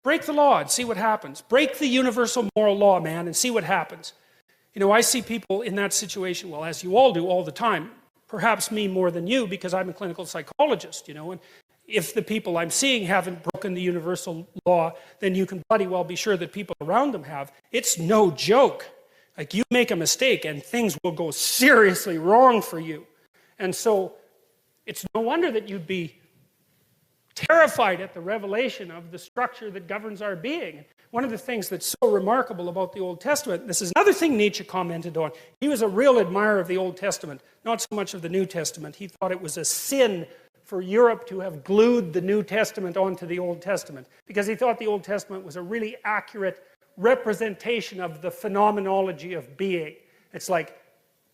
Break the law and see what happens. Break the universal moral law, man, and see what happens. You know, I see people in that situation, well, as you all do all the time, perhaps me more than you because I'm a clinical psychologist, you know, and if the people I'm seeing haven't broken the universal law, then you can bloody well be sure that people around them have. It's no joke. Like, you make a mistake and things will go seriously wrong for you. And so it's no wonder that you'd be terrified at the revelation of the structure that governs our being. One of the things that's so remarkable about the Old Testament, this is another thing Nietzsche commented on. He was a real admirer of the Old Testament, not so much of the New Testament. He thought it was a sin for Europe to have glued the New Testament onto the Old Testament, because he thought the Old Testament was a really accurate representation of the phenomenology of being. It's like,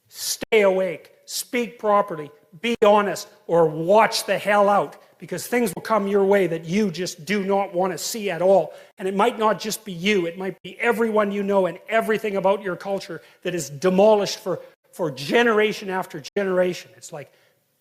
stay awake, speak properly, be honest, or watch the hell out, because things will come your way that you just do not want to see at all. And it might not just be you, it might be everyone you know and everything about your culture that is demolished for generation after generation. It's like,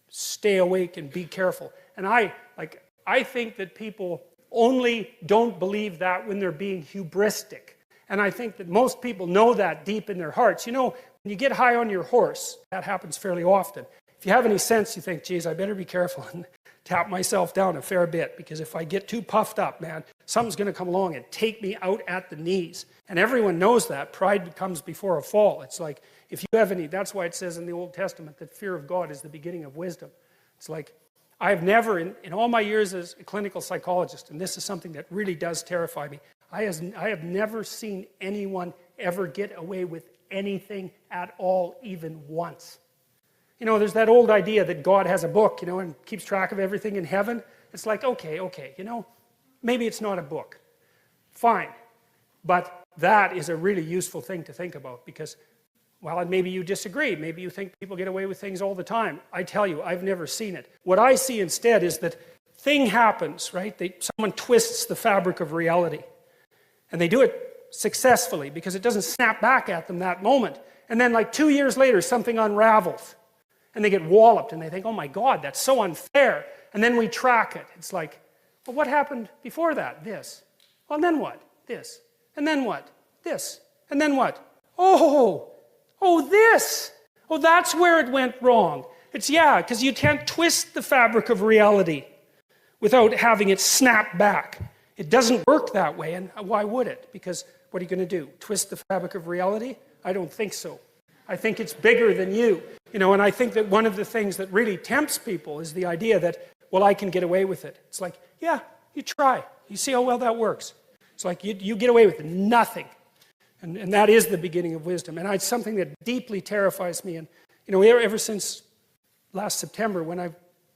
stay awake and be careful. And I think that people only don't believe that when they're being hubristic. And I think that most people know that deep in their hearts. You know, when you get high on your horse, that happens fairly often. If you have any sense, you think, geez, I better be careful and tap myself down a fair bit, because if I get too puffed up, man, something's going to come along and take me out at the knees. And everyone knows that. Pride comes before a fall. It's like, if you have any, that's why it says in the Old Testament that fear of God is the beginning of wisdom. It's like, I've never, in all my years as a clinical psychologist, and this is something that really does terrify me, I have never seen anyone ever get away with anything at all, even once. You know, there's that old idea that God has a book, you know, and keeps track of everything in heaven. It's like, okay, you know, maybe it's not a book. Fine. But that is a really useful thing to think about, because, well, maybe you disagree. Maybe you think people get away with things all the time. I tell you, I've never seen it. What I see instead is that thing happens, right? Someone twists the fabric of reality. And they do it successfully because it doesn't snap back at them that moment. And then like 2 years later, something unravels. And they get walloped and they think, oh my God, that's so unfair. And then we track it. It's like, well, what happened before that? This. Well, and then what? This. And then what? This. And then what? Oh, this. Oh, that's where it went wrong. It's, yeah, because you can't twist the fabric of reality without having it snap back. It doesn't work that way, and why would it? Because what are you going to do? Twist the fabric of reality? I don't think so. I think it's bigger than you. You know, and I think that one of the things that really tempts people is the idea that, well, I can get away with it. It's like, yeah, you try. You see how well that works. It's like you get away with nothing. And that is the beginning of wisdom. And it's something that deeply terrifies me. And, you know, ever since last September, when I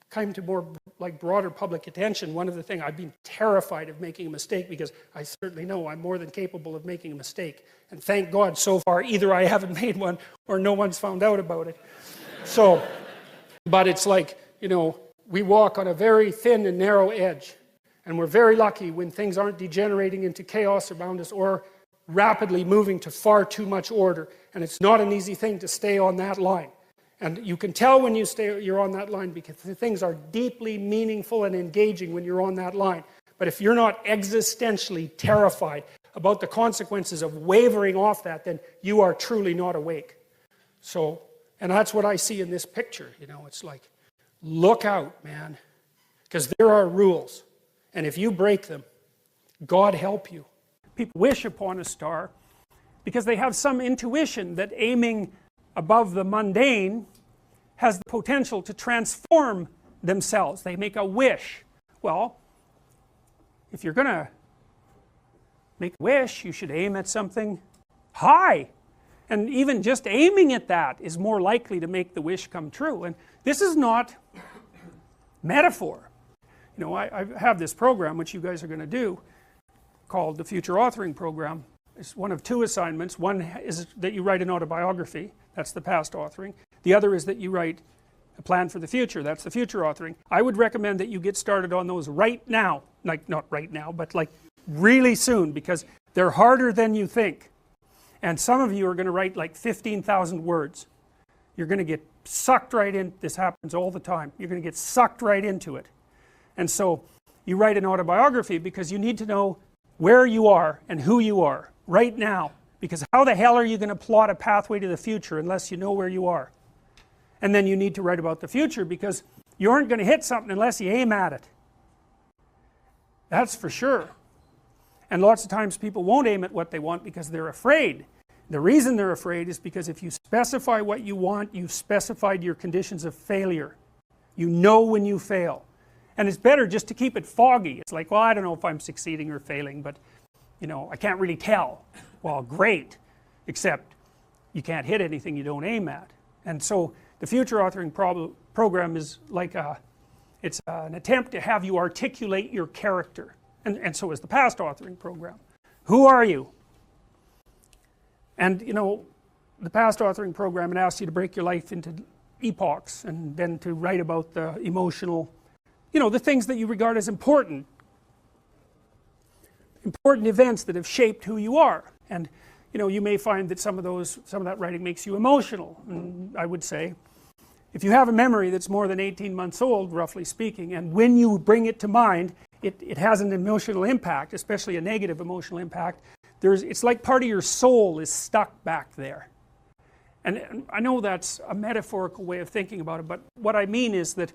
came to more like broader public attention, one of the things, I've been terrified of making a mistake, because I certainly know I'm more than capable of making a mistake. And thank God so far, either I haven't made one or no one's found out about it. So, but it's like, you know, we walk on a very thin and narrow edge. And we're very lucky when things aren't degenerating into chaos around us or rapidly moving to far too much order. And it's not an easy thing to stay on that line. And you can tell when you're on that line, because things are deeply meaningful and engaging when you're on that line. But if you're not existentially terrified about the consequences of wavering off that, then you are truly not awake. So, and that's what I see in this picture. You know, it's like, look out, man, because there are rules. And if you break them, God help you. People wish upon a star because they have some intuition that aiming above the mundane has the potential to transform themselves. They make a wish. Well, if you're going to make a wish, you should aim at something high. And even just aiming at that is more likely to make the wish come true. And this is not metaphor. You know, I have this program, which you guys are going to do, called the Future Authoring Program. It's one of two assignments. One is that you write an autobiography. That's the past authoring. The other is that you write a plan for the future. That's the future authoring. I would recommend that you get started on those right now. Like, not right now, but like really soon, because they're harder than you think. And some of you are going to write like 15,000 words. You're going to get sucked right in. This happens all the time. You're going to get sucked right into it. And so you write an autobiography because you need to know where you are and who you are right now, because how the hell are you going to plot a pathway to the future unless you know where you are? And then you need to write about the future, because you aren't going to hit something unless you aim at it. That's for sure. And lots of times people won't aim at what they want because they're afraid. The reason they're afraid is because if you specify what you want, you've specified your conditions of failure. You know when you fail. And it's better just to keep it foggy. It's like, well, I don't know if I'm succeeding or failing, but you know, I can't really tell. Well, great, except you can't hit anything you don't aim at. And so the future authoring program is like it's an attempt to have you articulate your character. And so is the past authoring program. Who are you? And you know, the past authoring program, it asks you to break your life into epochs and then to write about the emotional, you know, the things that you regard as important events that have shaped who you are. And you know, you may find that some of that writing makes you emotional. And I would say, if you have a memory that's more than 18 months old, roughly speaking, and when you bring it to mind, it has an emotional impact, especially a negative emotional impact. It's like part of your soul is stuck back there. And I know that's a metaphorical way of thinking about it, but what I mean is that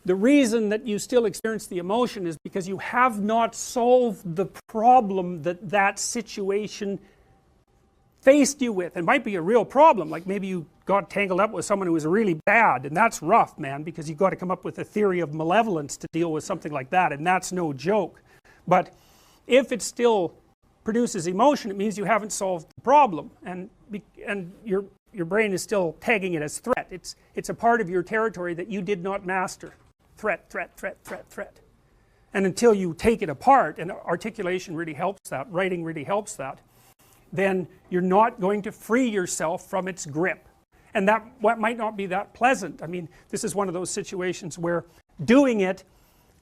the reason that you still experience the emotion is because you have not solved the problem that situation faced you with. It might be a real problem, like maybe you got tangled up with someone who was really bad, and that's rough, man, because you've got to come up with a theory of malevolence to deal with something like that, and that's no joke. But if it still produces emotion, it means you haven't solved the problem, and your brain is still tagging it as threat. It's a part of your territory that you did not master. Threat, threat, threat, threat, threat. And until you take it apart, and articulation really helps that, writing really helps that, then you're not going to free yourself from its grip. And that might not be that pleasant. I mean, this is one of those situations where doing it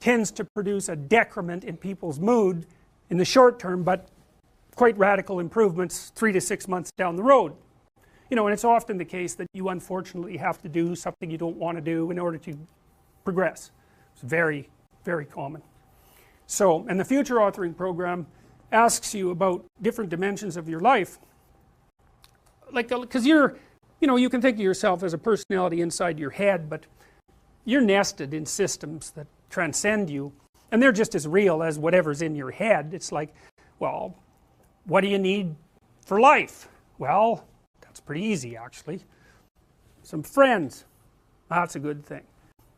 tends to produce a decrement in people's mood in the short term, but quite radical improvements 3 to 6 months down the road. You know, and it's often the case that you unfortunately have to do something you don't want to do in order to progress. It's very, very common. So, and the future authoring program asks you about different dimensions of your life, like, because you know, you can think of yourself as a personality inside your head, but you're nested in systems that transcend you, and they're just as real as whatever's in your head. It's like, well, what do you need for life? Well, that's pretty easy actually. Some friends, that's a good thing.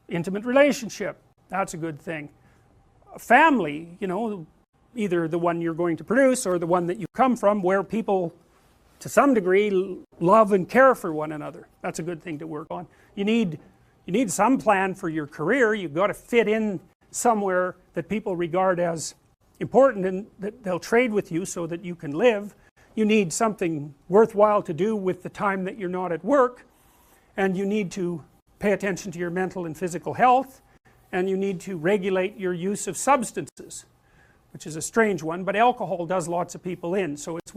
Intimate relationship, that's a good thing. A family, you know, either the one you're going to produce or the one that you come from, where people to some degree love and care for one another. That's a good thing to work on. You need some plan for your career. You've got to fit in somewhere that people regard as important and that they'll trade with you so that you can live. You need something worthwhile to do with the time that you're not at work, and you need to pay attention to your mental and physical health, and you need to regulate your use of substances, which is a strange one, but alcohol does lots of people in, so it's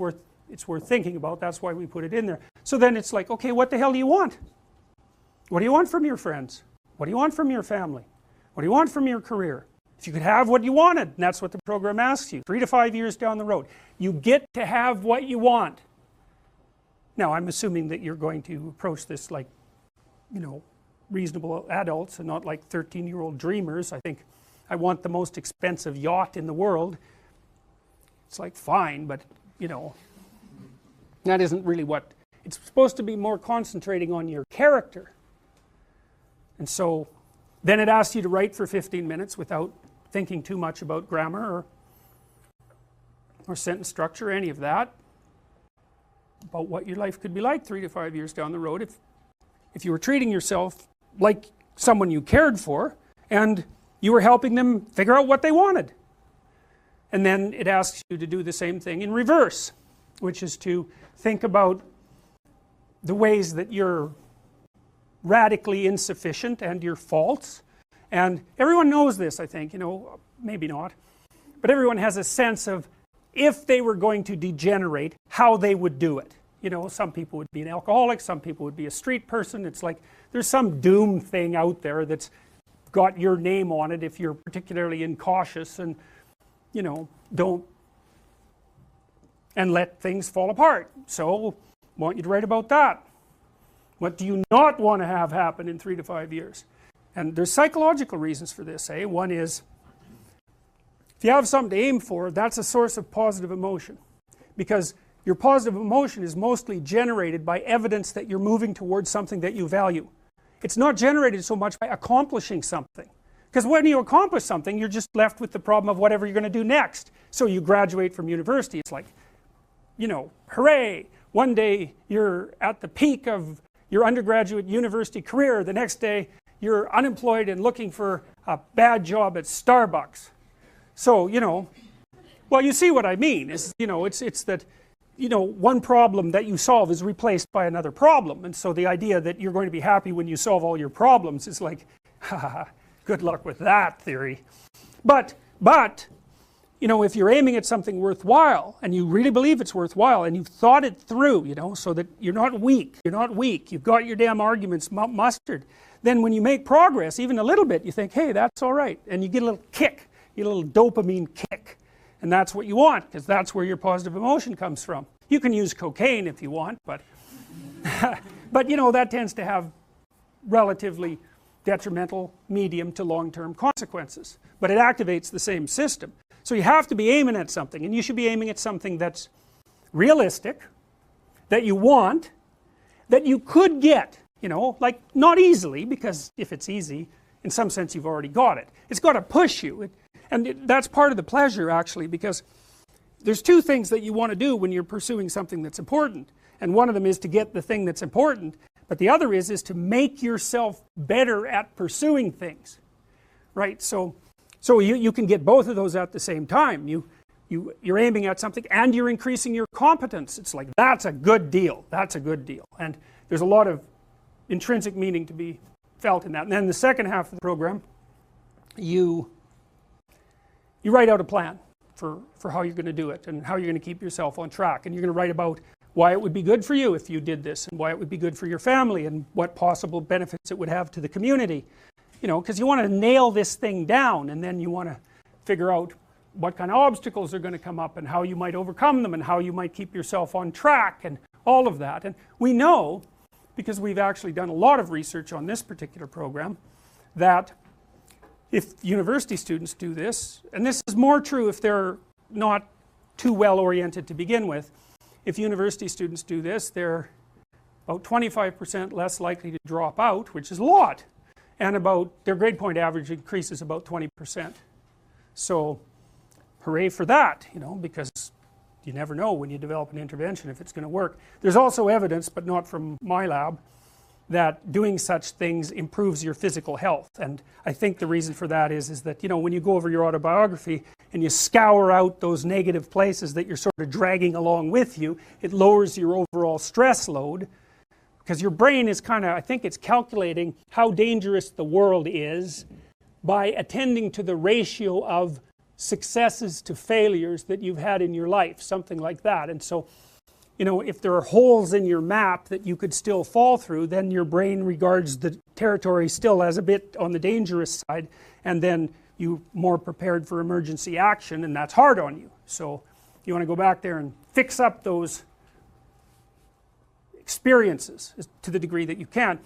worth thinking about. That's why we put it in there. So then it's like, okay, what the hell do you want? What do you want from your friends? What do you want from your family? What do you want from your career? If you could have what you wanted, and that's what the program asks you, 3 to 5 years down the road, you get to have what you want. Now, I'm assuming that you're going to approach this like, you know, reasonable adults and not like 13-year-old dreamers. I think I want the most expensive yacht in the world. It's like, fine, but you know, that isn't really what it's supposed to be. More concentrating on your character. And so then it asks you to write for 15 minutes without thinking too much about grammar or sentence structure, any of that, about what your life could be like 3 to 5 years down the road if you were treating yourself like someone you cared for and you were helping them figure out what they wanted. And then it asks you to do the same thing in reverse, which is to think about the ways that you're radically insufficient and your faults. And everyone knows this, I think, you know, maybe not, but everyone has a sense of if they were going to degenerate, how they would do it. You know, some people would be an alcoholic, some people would be a street person. It's like there's some doom thing out there that's got your name on it if you're particularly incautious. And you know, don't, and let things fall apart. So, I want you to write about that. What do you not want to have happen in 3 to 5 years? And there's psychological reasons for this, eh? One is, if you have something to aim for, that's a source of positive emotion. Because your positive emotion is mostly generated by evidence that you're moving towards something that you value. It's not generated so much by accomplishing something. Because when you accomplish something, you're just left with the problem of whatever you're going to do next. So you graduate from university, it's like, you know, hooray! One day you're at the peak of your undergraduate university career, the next day you're unemployed and looking for a bad job at Starbucks. So, you know, well, you see what I mean, is, you know, it's that, you know, one problem that you solve is replaced by another problem, and so the idea that you're going to be happy when you solve all your problems is like, haha, good luck with that theory. But, you know, if you're aiming at something worthwhile, and you really believe it's worthwhile, and you've thought it through, you know, so that you're not weak, you've got your damn arguments mustered, then when you make progress, even a little bit, you think, hey, that's all right, and you get a little kick, you get a little dopamine kick, and that's what you want, because that's where your positive emotion comes from. You can use cocaine if you want, but, but you know, that tends to have relatively detrimental medium to long-term consequences, but it activates the same system. So you have to be aiming at something, and you should be aiming at something that's realistic, that you want, that you could get, you know, like not easily, because if it's easy, in some sense you've already got it. It's got to push you, that's part of the pleasure actually, because there's two things that you want to do when you're pursuing something that's important, and one of them is to get the thing that's important, but the other is to make yourself better at pursuing things, right? So you can get both of those at the same time. You're aiming at something and you're increasing your competence. It's like, that's a good deal, that's a good deal. And there's a lot of intrinsic meaning to be felt in that. And then the second half of the program, you write out a plan for how you're going to do it and how you're going to keep yourself on track. And you're going to write about why it would be good for you if you did this, and why it would be good for your family, and what possible benefits it would have to the community. You know, because you want to nail this thing down, and then you want to figure out what kind of obstacles are going to come up and how you might overcome them and how you might keep yourself on track and all of that. And we know, because we've actually done a lot of research on this particular program, that if university students do this, and this is more true if they're not too well oriented to begin with, if university students do this, they're about 25% less likely to drop out, which is a lot. And about their grade point average increases about 20%. So hooray for that, you know, because you never know when you develop an intervention if it's going to work. There's also evidence, but not from my lab, that doing such things improves your physical health. And I think the reason for that is that, you know, when you go over your autobiography and you scour out those negative places that you're sort of dragging along with you, it lowers your overall stress load. Because your brain is kind of, I think it's calculating how dangerous the world is by attending to the ratio of successes to failures that you've had in your life, something like that. And so, you know, if there are holes in your map that you could still fall through, then your brain regards the territory still as a bit on the dangerous side, and then you're more prepared for emergency action, and that's hard on you. So you want to go back there and fix up those experiences to the degree that you can.